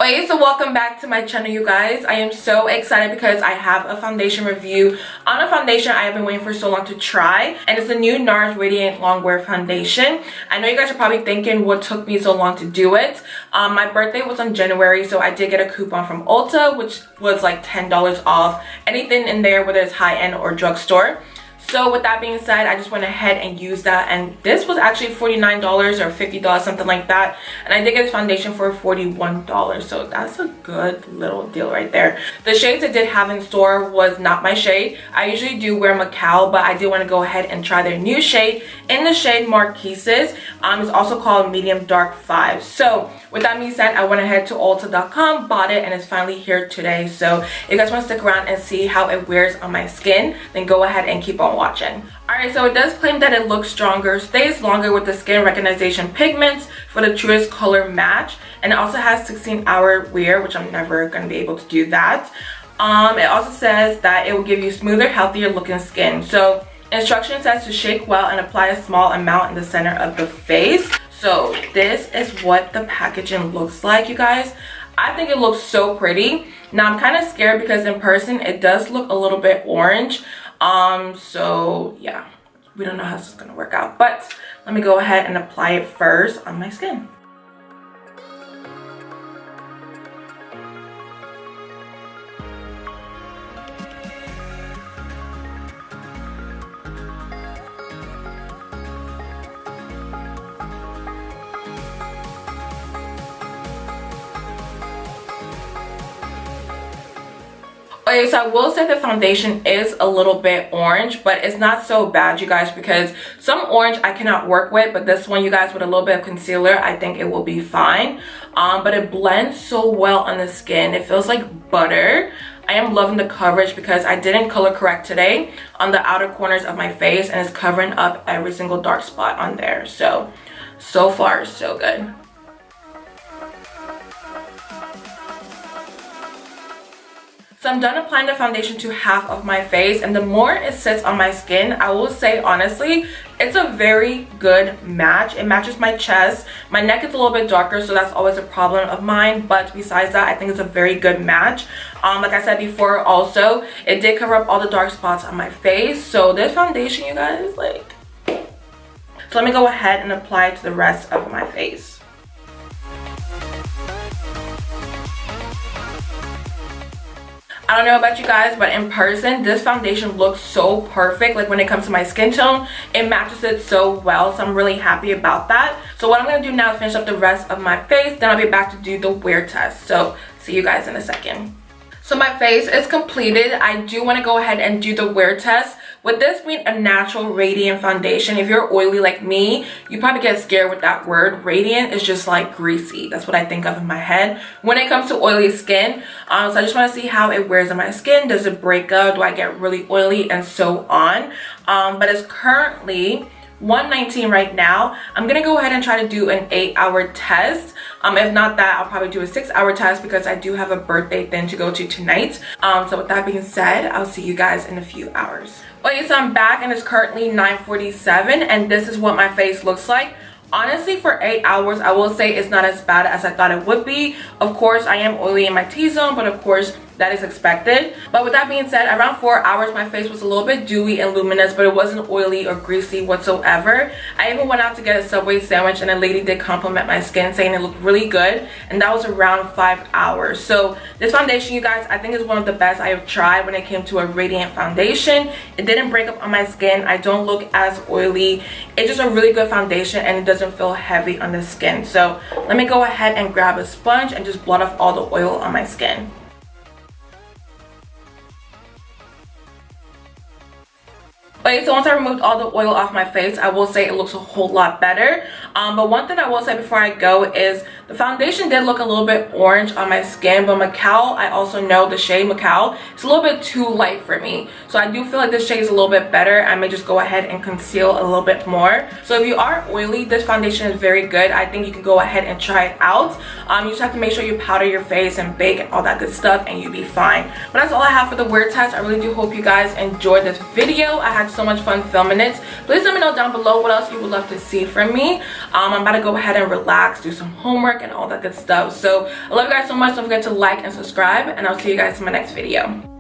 Okay, so welcome back to my channel, you guys. I am so excited because I have a foundation review on a foundation I have been waiting for so long to try, and it's the new Nars Radiant Longwear foundation. I know you guys are probably thinking what took me so long to do it. My birthday was on January, so I did get a coupon from Ulta, which was like $10 off anything in there, whether it's high-end or drugstore. So with that being said, I just went ahead and used that, and this was actually $49 or $50, something like that, and I did get this foundation for $41, so that's a good little deal right there. The shades I did have in store was not my shade. I usually do wear Macau, but I did want to go ahead and try their new shade in the shade Marquises. It's also called Medium Dark 5. So with that being said, I went ahead to Ulta.com, bought it, and it's finally here today. So if you guys want to stick around and see how it wears on my skin, then go ahead and keep on watching. Alright, so it does claim that it looks stronger, stays longer with the skin recognition pigments for the truest color match, and it also has 16-hour wear, which I'm never going to be able to do that. It also says that it will give you smoother, healthier looking skin. So instruction says to shake well and apply a small amount in the center of the face. So this is what the packaging looks like, you guys. I think it looks so pretty. Now I'm kind of scared because in person it does look a little bit orange. So yeah, we don't know how this is gonna work out, but let me go ahead and apply it first on my skin. Okay, so I will say the foundation is a little bit orange, but it's not so bad, you guys, because some orange I cannot work with, but this one, you guys, with a little bit of concealer, I think it will be fine. But it blends so well on the skin. It feels like butter. I am loving the coverage because I didn't color correct today on the outer corners of my face, and it's covering up every single dark spot on there. So far, so good. So I'm done applying the foundation to half of my face, and the more it sits on my skin, I will say honestly, it's a very good match. It matches my chest. My neck is a little bit darker, so that's always a problem of mine, but besides that, I think it's a very good match. Like I said before, also, it did cover up all the dark spots on my face. So this foundation, you guys, like... So let me go ahead and apply it to the rest of my face. I don't know about you guys, but in person, this foundation looks so perfect. Like when it comes to my skin tone, it matches it so well. So I'm really happy about that. So what I'm going to do now is finish up the rest of my face. Then I'll be back to do the wear test. So see you guys in a second. So my face is completed. I do want to go ahead and do the wear test. With this being a natural radiant foundation, if you're oily like me, you probably get scared with that word. Radiant is just like greasy. That's what I think of in my head when it comes to oily skin. So I just want to see how it wears on my skin. Does it break up? Do I get really oily? And so on. But it's currently 1:19 right now. I'm gonna go ahead and try to do an 8-hour test. If not that, I'll probably do a 6-hour test because I do have a birthday thing to go to tonight. So with that being said, I'll see you guys in a few hours. Okay, so I'm back and it's currently 9:47, and this is what my face looks like. Honestly, for 8 hours, I will say it's not as bad as I thought it would be. Of course, I am oily in my T-zone, but of course, that is expected. But with that being said, around 4 hours, my face was a little bit dewy and luminous, but it wasn't oily or greasy whatsoever. I even went out to get a Subway sandwich, and a lady did compliment my skin, saying it looked really good, and that was around 5 hours. So this foundation, you guys, I think is one of the best I have tried when it came to a radiant foundation. It didn't break up on my skin. I don't look as oily. It's just a really good foundation, and it doesn't feel heavy on the skin. So let me go ahead and grab a sponge and just blot off all the oil on my skin. Okay, so once I removed all the oil off my face, I will say it looks a whole lot better. But one thing I will say before I go is the foundation did look a little bit orange on my skin, but Macau, I also know the shade Macau, it's a little bit too light for me. So I do feel like this shade is a little bit better. I may just go ahead and conceal a little bit more. So if you are oily, this foundation is very good. I think you can go ahead and try it out. You just have to make sure you powder your face and bake and all that good stuff, and you'll be fine. But that's all I have for the wear test. I really do hope you guys enjoyed this video. I had so much fun filming it. Please let me know down below what else you would love to see from me. I'm about to go ahead and relax, do some homework and all that good stuff. So I love you guys so much. Don't forget to like and subscribe, and I'll see you guys in my next video.